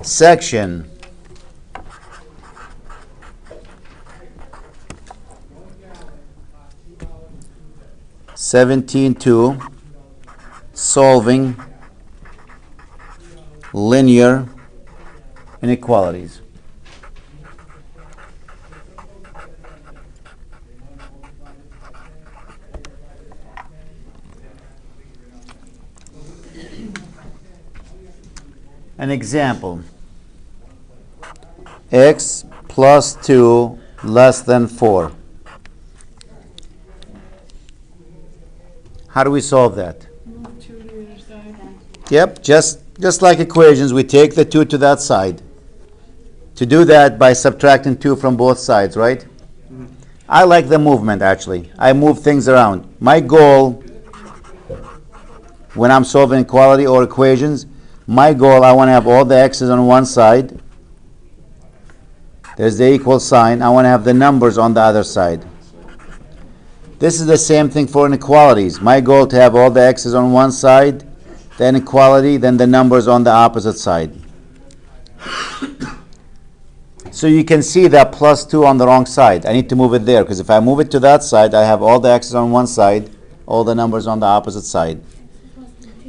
Section 17.2, solving linear inequalities. An example: x plus 2 less than 4. How do we solve that? Move 2 to the other side. Yep, just like equations, we take the 2 to that side. To do that by subtracting 2 from both sides, right? I like the movement, actually. I move things around. My goal when I'm solving inequality or equations, my goal, I want to have all the x's on one side. There's the equal sign. I want to have the numbers on the other side. This is the same thing for inequalities. My goal to have all the x's on one side, the inequality, then the numbers on the opposite side. So you can see that plus 2 on the wrong side. I need to move it there, because if I move it to that side, I have all the x's on one side, all the numbers on the opposite side.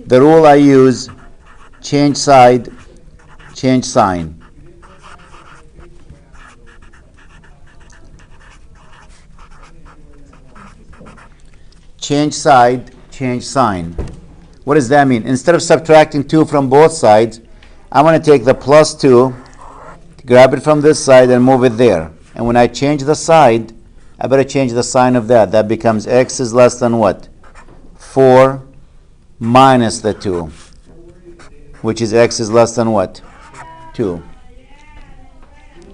The rule I use, change side, change sign. Change side, change sign. What does that mean? Instead of subtracting 2 from both sides, I'm going to take the plus 2, grab it from this side and move it there. And when I change the side, I better change the sign of that. That becomes x is less than what? 4 minus the 2, which is x is less than what? 2.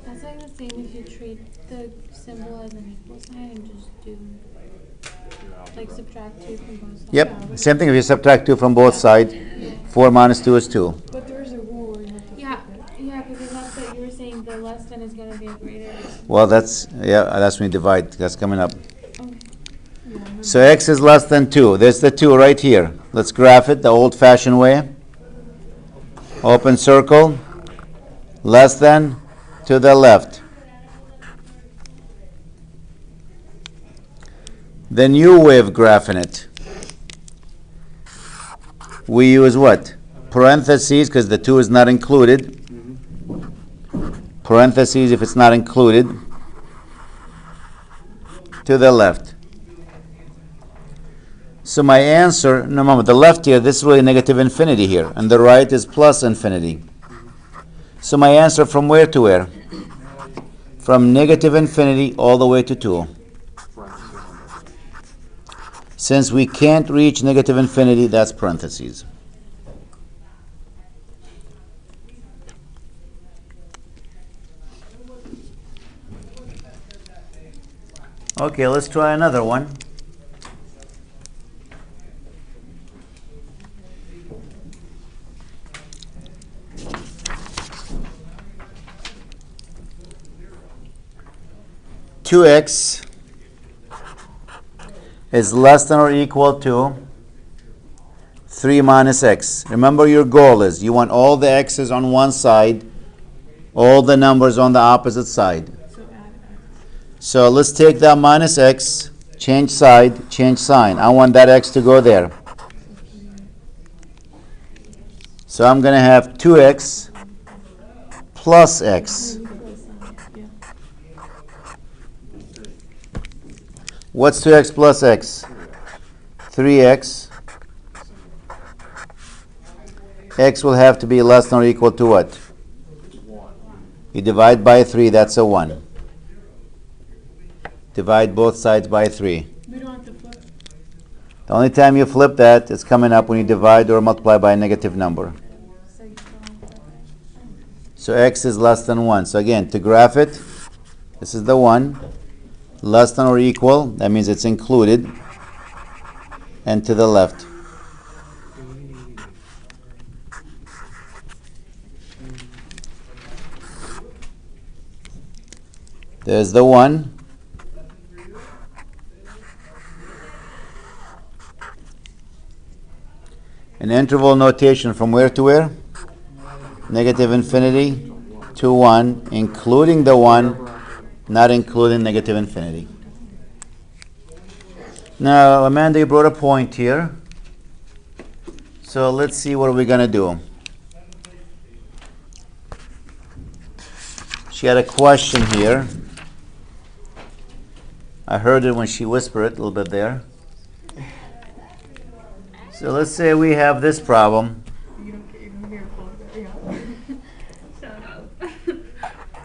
That's like the same if you treat the symbol as an equal sign and just do, like, subtract 2 from both sides. Yep, same thing if you subtract 2 from both sides. 4 minus 2 is 2. But there's a rule where you have to Yeah, because that's that you were saying the less than is going to be a greater. Well, that's when you divide. That's coming up. Okay. So x is less than 2. There's the 2 right here. Let's graph it the old-fashioned way. Open circle, less than, to the left. The new way of graphing it, we use what? Parentheses, because the 2 is not included. Parentheses if it's not included. To the left. So my answer, no, remember, the left here, this is really negative infinity here, and the right is plus infinity. So my answer from where to where? From negative infinity all the way to 2. Since we can't reach negative infinity, that's parentheses. Okay, let's try another one. Two x is less than or equal to 3 minus x. Remember, your goal is you want all the x's on one side, all the numbers on the opposite side. So let's take that minus x, change side, change sign. I want that x to go there. So I'm going to have 2x plus x. What's 2x plus x? 3x. X will have to be less than or equal to what? You divide by 3, that's a 1. Divide both sides by 3. We don't have to flip. The only time you flip that is coming up when you divide or multiply by a negative number. So x is less than 1. So again, to graph it, this is the 1. Less than or equal, that means it's included. And to the left. There's the 1. An interval notation from where to where? negative infinity to 1, including the 1, not including negative infinity. Now, Amanda, you brought a point here. So let's see what we're going to do. She had a question here. I heard it when she whispered it a little bit there. So let's say we have this problem. You don't hear close. Yeah.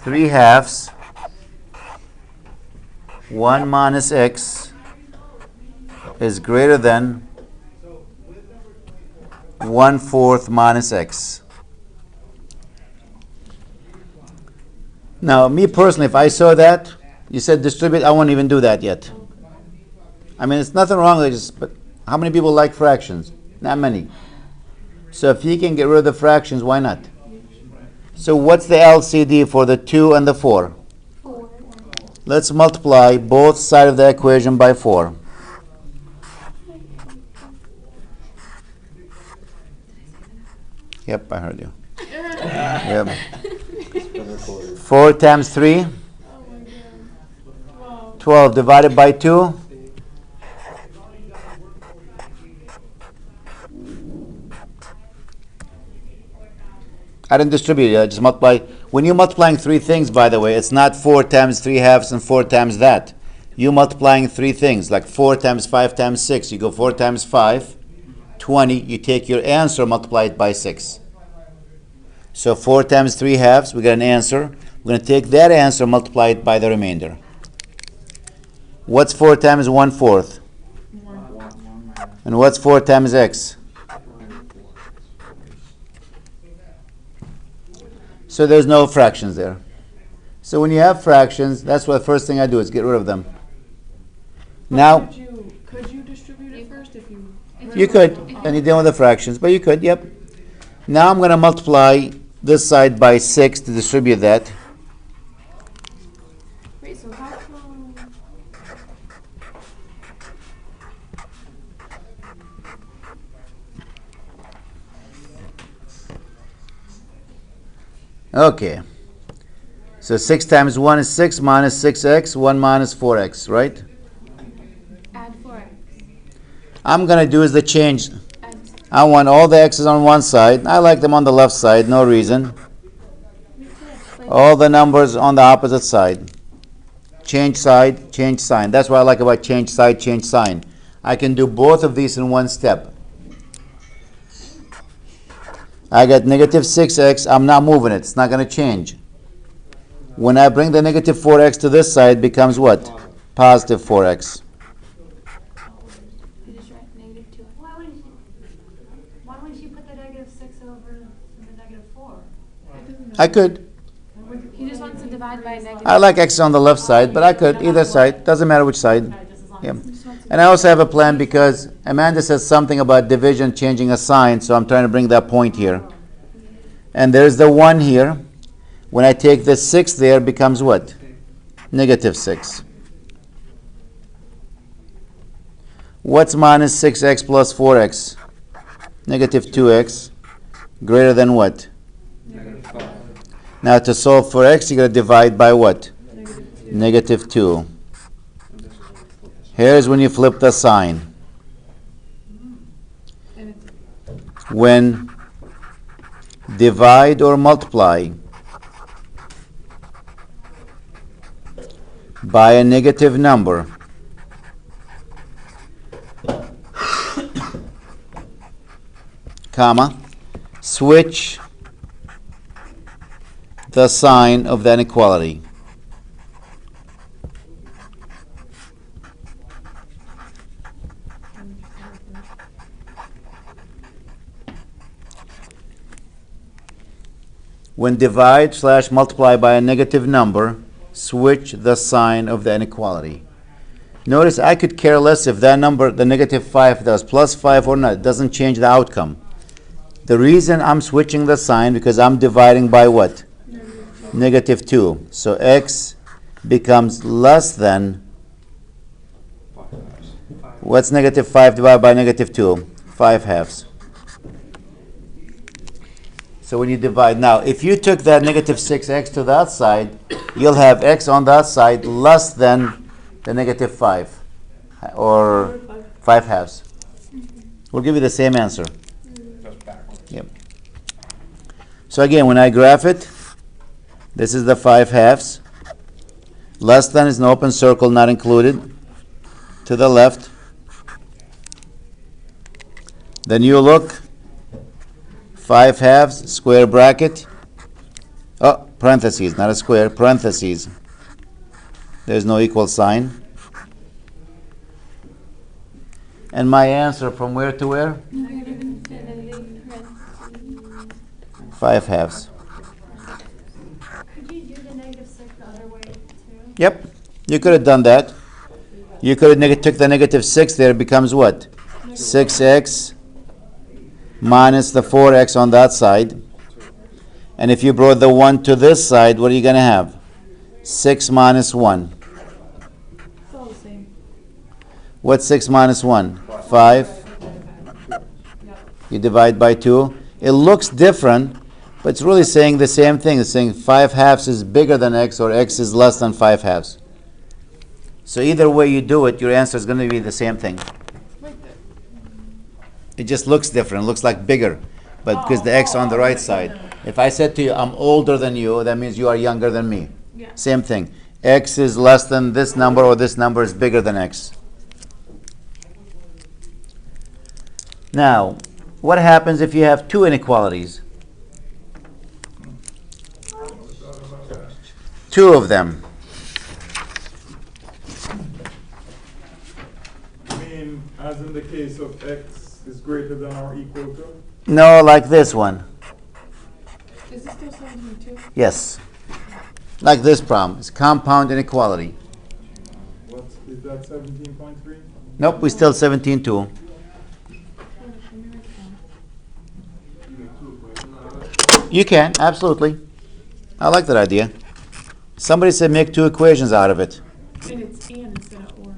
3/2, 1 minus x is greater than 1/4 minus x. Now, me personally, if I saw that, you said distribute, I won't even do that yet. I mean, it's nothing wrong with it, but how many people like fractions? Not many. So if you can get rid of the fractions, why not? So what's the LCD for the 2 and the 4? 4. Let's multiply both sides of the equation by 4. Yep, I heard you. Yep. 4 times 3, Oh my god. Wow. 12 divided by 2. I didn't distribute it, I just multiply. When you're multiplying three things, by the way, it's not 4 times 3/2 and 4 times that. You're multiplying three things, like 4 times 5 times 6. You go 4 times 5, 20. You take your answer, multiply it by 6. So 4 times 3/2, we got an answer. We're going to take that answer, multiply it by the remainder. What's 4 times 1/4? And what's 4 times x? So there's no fractions there. So when you have fractions, that's what the first thing I do is get rid of them. Now, Could you distribute it first if you? you could, and you're dealing with the fractions, but you could, yep. Now I'm going to multiply this side by 6 to distribute that. Wait, so how come? Okay. So 6 times 1 is 6 minus 6x, 1 minus 4x, right? Add 4x. I'm going to do is the change. Add I want all the x's on one side. I like them on the left side, no reason. All the numbers on the opposite side. Change side, change sign. That's what I like about change side, change sign. I can do both of these in one step. I got negative 6x. I'm not moving it. It's not going to change. When I bring the negative 4x to this side, it becomes what? Positive 4x. You just write negative 2x. Why wouldn't you put the negative 6 over the negative 4? I could. He just wants to divide by a negative. I like x on the left side, but I could. Either side. Doesn't matter which side. Yeah. And I also have a plan because Amanda says something about division changing a sign, so I'm trying to bring that point here. And there's the 1 here. When I take the 6 there, it becomes what? Negative 6. What's minus 6x plus 4x? Negative 2x. Greater than what? Now to solve for x, you're going to divide by what? Negative 2. Here's when you flip the sign. When divide or multiply by a negative number, comma, switch the sign of the inequality. When divide / multiply by a negative number, switch the sign of the inequality. Notice I could care less if that number, the negative 5, does plus 5 or not. It doesn't change the outcome. The reason I'm switching the sign because I'm dividing by what? Negative 2. So x becomes less than, what's negative 5 divided by negative 2? 5/2. So when you divide, now if you took that negative 6x to that side, you'll have x on that side less than the negative 5, or 5 halves. We'll give you the same answer. Yep. So again, when I graph it, this is the 5 halves. Less than is an open circle, not included. To the left. Then you look, 5 halves, square bracket. Oh, parentheses, not a square, parentheses. There's no equal sign. And my answer from where to where? 5 halves. Could you do the negative 6 the other way too? Yep, you could have done that. You could have took the negative 6 there, it becomes what? 6x minus the 4x on that side. And if you brought the 1 to this side, what are you going to have? 6 minus 1. It's all the same. What's 6 minus 1? 5. You divide by 2. It looks different, but it's really saying the same thing. It's saying 5 halves is bigger than x, or x is less than 5 halves. So either way you do it, your answer is going to be the same thing. It just looks different. It looks like bigger, but because the x on the right side. If I said to you, I'm older than you, that means you are younger than me. Yeah. Same thing. X is less than this number, or this number is bigger than x. Now, what happens if you have two inequalities? Two of them. I mean, as in the case of x is greater than or equal to? No, like this one. Is this still 17 too? Yes. Like this problem. It's compound inequality. What is that, 17.3? Nope, we still 17.2. You can, absolutely. I like that idea. Somebody said make two equations out of it. And it's and instead of or.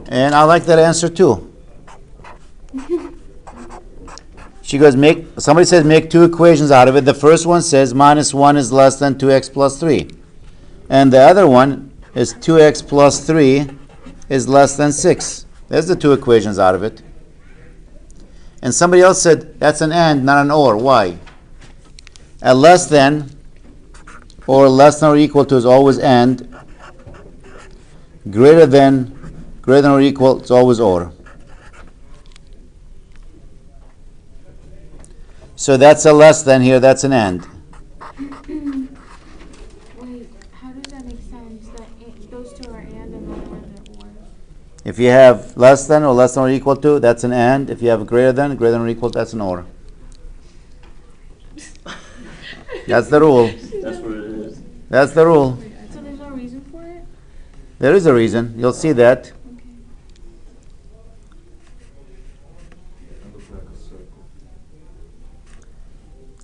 And I like that answer too. She goes, somebody says make two equations out of it. The first one says minus 1 is less than 2x plus 3. And the other one is 2x plus 3 is less than 6. There's the two equations out of it. And somebody else said that's an and, not an or. Why? A less than or less than or equal to is always and. Greater than or equal is always or. So that's a less than here, that's an and. Wait, how does that make sense? That those two are and the other ones are or. If you have less than or equal to, that's an and. If you have greater than or equal, that's an or. That's the rule. That's what it is. That's the rule. So there's no reason for it? There is a reason. You'll see that. Okay.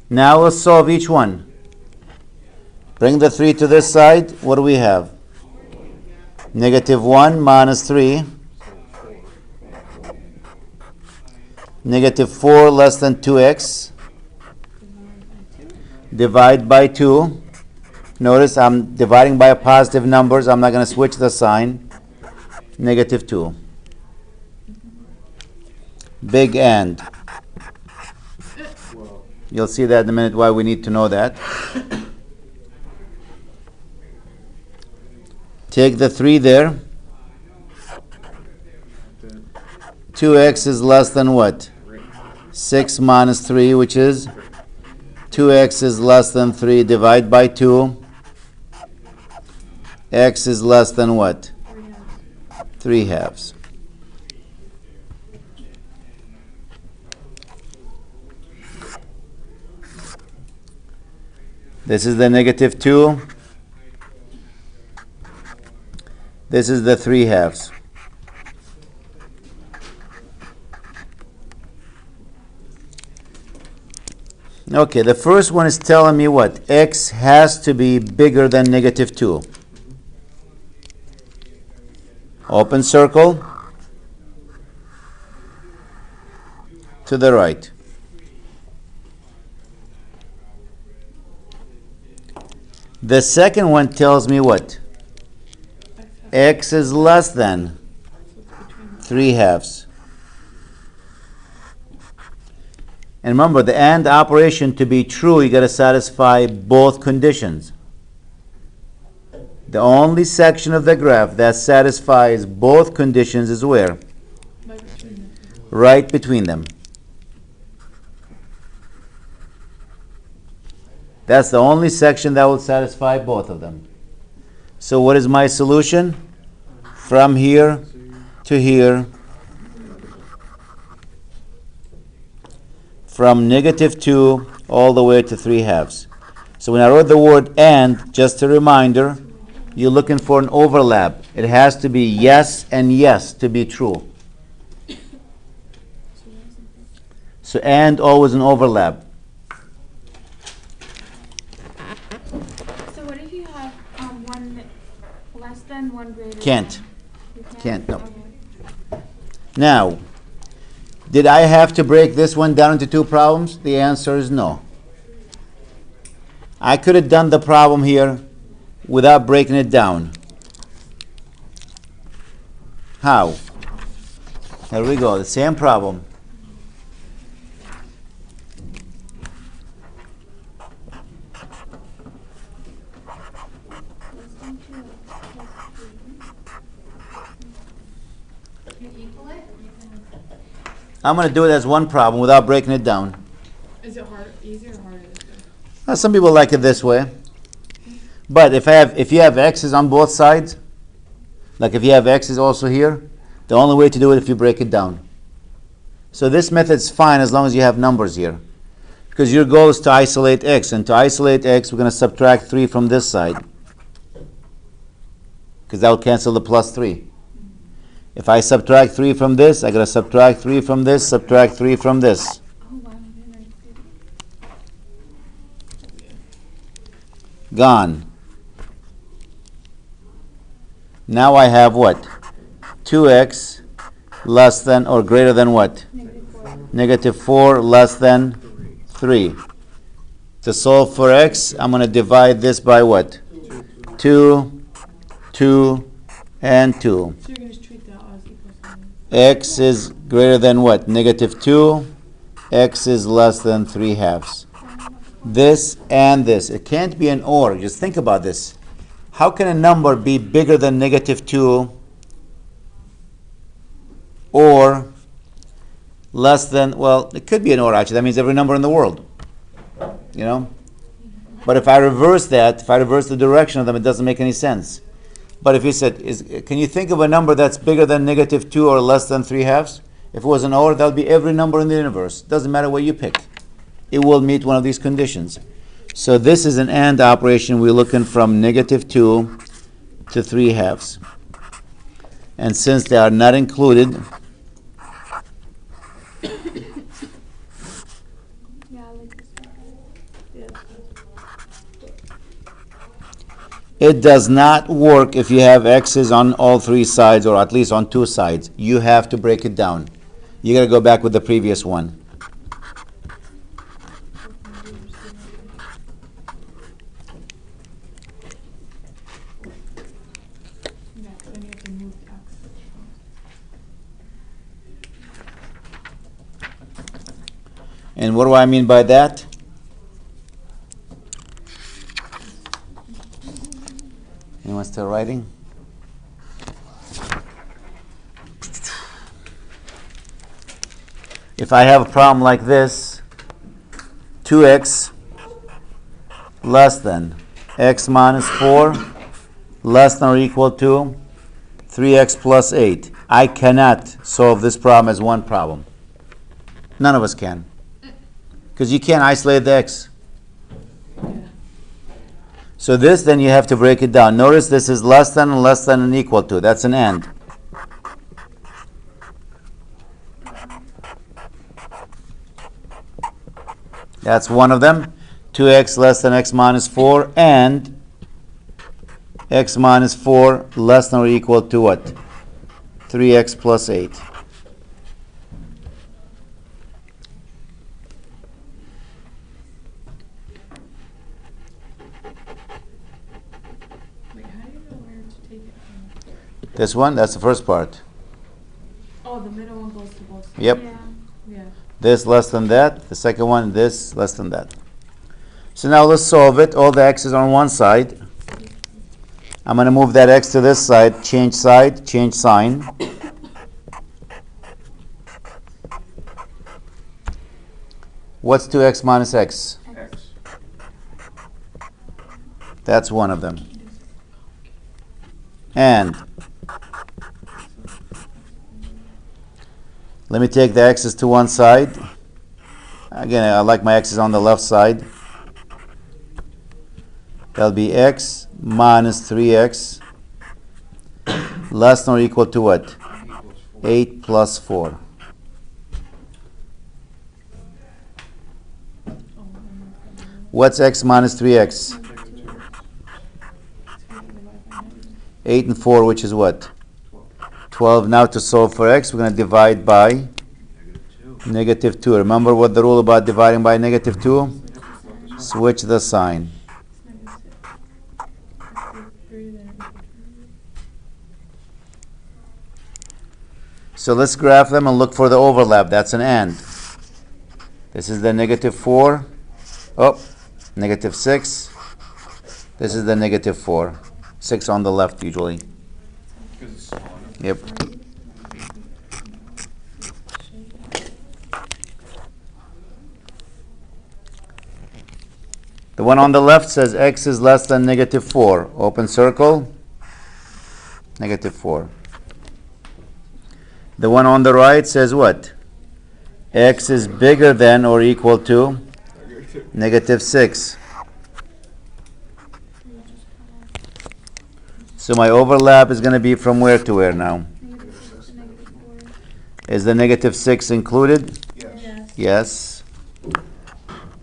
Now let's solve each one. Bring the 3 to this side. What do we have? Negative 1 minus 3. Negative 4 less than 2x. Divide by 2. Notice I'm dividing by positive numbers. I'm not going to switch the sign. Negative 2. Big and. You'll see that in a minute why we need to know that. Take the 3 there. 2x is less than what? 6 minus 3, which is 2x is less than 3. Divide by 2. X is less than what? 3 halves. This is the negative 2. This is the 3 halves. Okay, the first one is telling me what? X has to be bigger than negative 2. Open circle. To the right. The second one tells me what? X is less than 3 halves. And remember, the AND operation to be true, you got to satisfy both conditions. The only section of the graph that satisfies both conditions is where? Right between them. Right between them. That's the only section that will satisfy both of them. So what is my solution? From here to here, from -2 all the way to 3 halves. So when I wrote the word AND, just a reminder, you're looking for an overlap. It has to be yes and yes to be true. So AND always an overlap. So what if you have one less than, one greater Can't. than? You Can't, no. Okay. Now, did I have to break this one down into 2 problems? The answer is no. I could have done the problem here without breaking it down. How? Here we go, the same problem. Less than 2 plus 3. You equal it? I'm going to do it as one problem without breaking it down. Is it hard, easier or harder this way? Some people like it this way. But if you have x's on both sides, like if you have x's also here, the only way to do it if you break it down. So this method's fine as long as you have numbers here. Because your goal is to isolate x, and to isolate x, we're going to subtract 3 from this side. Because that will cancel the plus 3. If I subtract 3 from this, I got to subtract 3 from this, subtract 3 from this. Oh wow, you're right. Gone. Now I have what? 2x less than or greater than what? -4 less than 3. To solve for x, I'm going to divide this by what? 2, 2, and 2. So you're gonna just treat that as equal sign. X is greater than what? -2. X is less than 3 halves. This and this. It can't be an or. Just think about this. How can a number be bigger than -2 or less than, well, it could be an or actually. That means every number in the world. You know? But if I reverse that, if I reverse the direction of them, it doesn't make any sense. But if you said, can you think of a number that's bigger than -2 or less than 3 halves? If it was an or, that would be every number in the universe. Doesn't matter what you pick. It will meet one of these conditions. So this is an AND operation. We're looking from -2 to 3 halves. And since they are not included, Yeah, I like this one. Yeah. it does not work if you have x's on all 3 sides or at least on 2 sides. You have to break it down. You got to go back with the previous one. Yeah, 'cause then you have to move X. And what do I mean by that? Anyone still writing? If I have a problem like this, 2x less than x minus 4 less than or equal to 3x plus 8. I cannot solve this problem as one problem. None of us can. Because you can't isolate the x. So this, then you have to break it down. Notice this is less than and equal to. That's an AND. That's one of them. 2x less than x minus 4 and x minus 4 less than or equal to what? 3x plus 8. This one, that's the first part. Oh, the middle one goes to both sides. Yep. Yeah. Yeah. This less than that. The second one, this less than that. So now let's solve it. All the x's on one side. I'm going to move that x to this side, change sign. What's 2x minus x? X. That's one of them. And let me take the x's to one side. Again, I like my x's on the left side. That'll be x minus 3x less than or equal to what? 8 plus 4. What's x minus 3x? 8 and 4, which is what? 12. Now to solve for x, we're going to divide by negative 2. Remember what the rule about dividing by negative 2? Switch the sign. So let's graph them and look for the overlap. That's an and. This is the negative 4. Oh, negative 6. This is the negative 4. 6 on the left usually. Yep. The one on the left says x is less than negative 4. Open circle. Negative 4. The one on the right says what? X is bigger than or equal to negative 6. So my overlap is going to be from where to where now? Is the negative 6 included? Yes. Yes.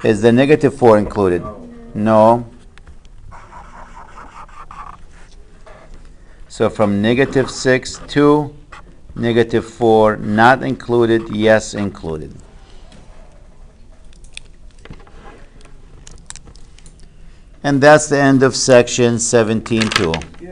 Is the negative 4 included? No. So from negative 6 to negative 4, not included, yes included. And that's the end of section 17.2.